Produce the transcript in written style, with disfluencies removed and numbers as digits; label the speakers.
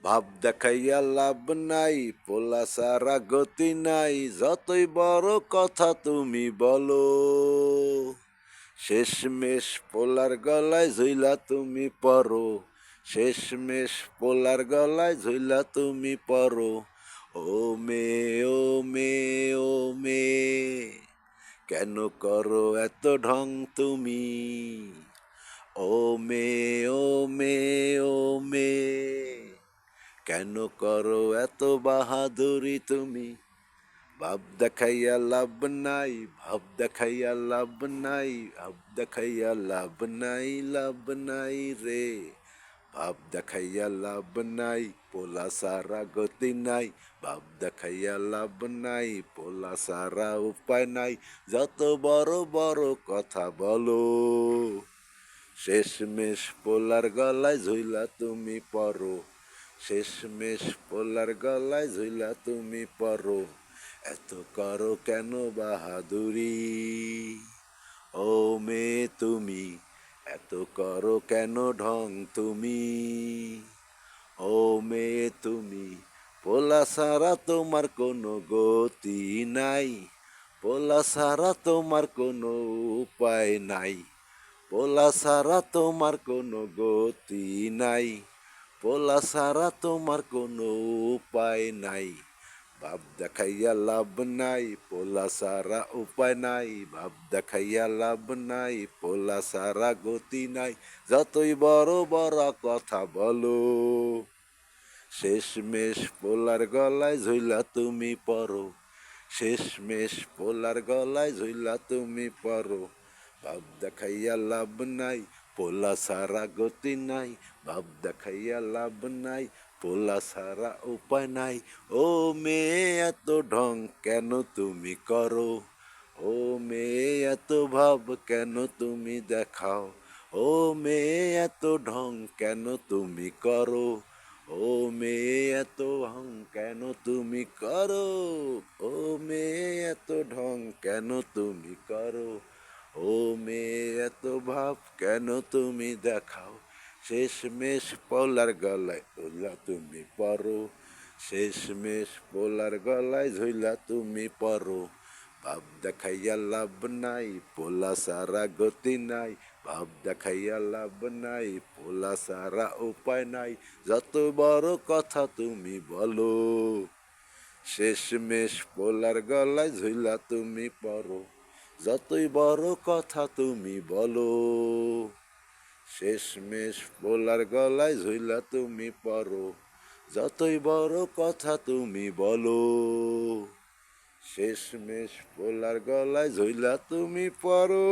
Speaker 1: ভাব দেখাইয়া লাভ নাই, পোলা সারা গতি নাই, যতই বড় কথা তুমি বলো। শেষমেশ পোলার গলায় ঝুইলা তুমি পড়ো, শেষমেশ পোলার গলায় ঝুইলা তুমি পড়ো। ও মে, ও মে, ও মে, কেন করো এত ঢং তুমি? ও মে, ও মে, ও মে, কেন করো এত বাহাদুরি তুমি? ভাব দেখাইয়া লাভ নাই, ভাব দেখাইয়া লাভ নাই, ভাব দেখাইয়া লাভ নাই, লাভ নাই রে। ভাব দেখাইয়া লাভ নাই, পোলা সারা গতি নাই, ভাব দেখাইয়া লাভ নাই, পোলা সারা উপায় নাই, যত বড় বড় কথা বলো। শেষমেশ পোলার গলায় ঝুইলা তুমি পড়ো, শেষমেশ পোলার গলায় ঝুইলা তুমি পড়ো। এত করো কেন বাহাদুরি? ও মে তুমি, এত করো কেন ঢং তুমি? ও মে তুমি, পোলা সারা তোমার কোনো গতি নাই, পোলা সারা তোমার কোনো উপায় নাই, পোলা সারা তোমার কোনো গতি নাই, পোলা সারা তোমার কোনো উপায় নাই। ভাব দেখাইয়া লাভ নাই, পোলা সারা উপায় নাই, ভাব দেখাইয়া লাভ নাই, পোলা সারা গতি নাই, যতই বড় বড় কথা বলো। শেষমেশ পোলার গলায় ঝুইলা তুমি পড়ো, শেষমেশ পোলার গলায় ঝুইলা তুমি পড়ো। ভাব দেখাইয়া লাভ নাই, পোলা সারা গতি নাই, ভাব দেখাইয়া লাভ নাই, পোলা সারা উপায় নাই। ও মেয়ে এত ঢং কেন তুমি করো? ও মেয়ে এত ভাব কেন তুমি দেখাও? ও মেয়ে এত ঢং কেন তুমি করো? ও মেয়ে এত ঢং কেন তুমি করো? ও মেয়ে এত ঢং কেন তুমি করো? ও মেয়ে এত ভাব কেন তুমি দেখাও? শেষমেশ পোলার গলায় ঝুলা তুমি পড়ো, শেষমেশ পোলার গলায় ঝুলা তুমি পড়ো। ভাব দেখাইয়া লাভ নাই, পোলা সারা গতি নাই, ভাব দেখাইয়া লাভ নাই, পোলা সারা উপায় নাই, যত বড় কথা তুমি বলো। শেষমেশ পোলার গলায় ঝুলা তুমি পড়ো, যতই বড় কথা তুমি বলো। শেষমেশ পোলার গলায় ঝুইলা তুমি পড়ো, যতই বড় কথা তুমি বলো। শেষমেশ পোলার গলায় ঝুইলা তুমি পড়ো।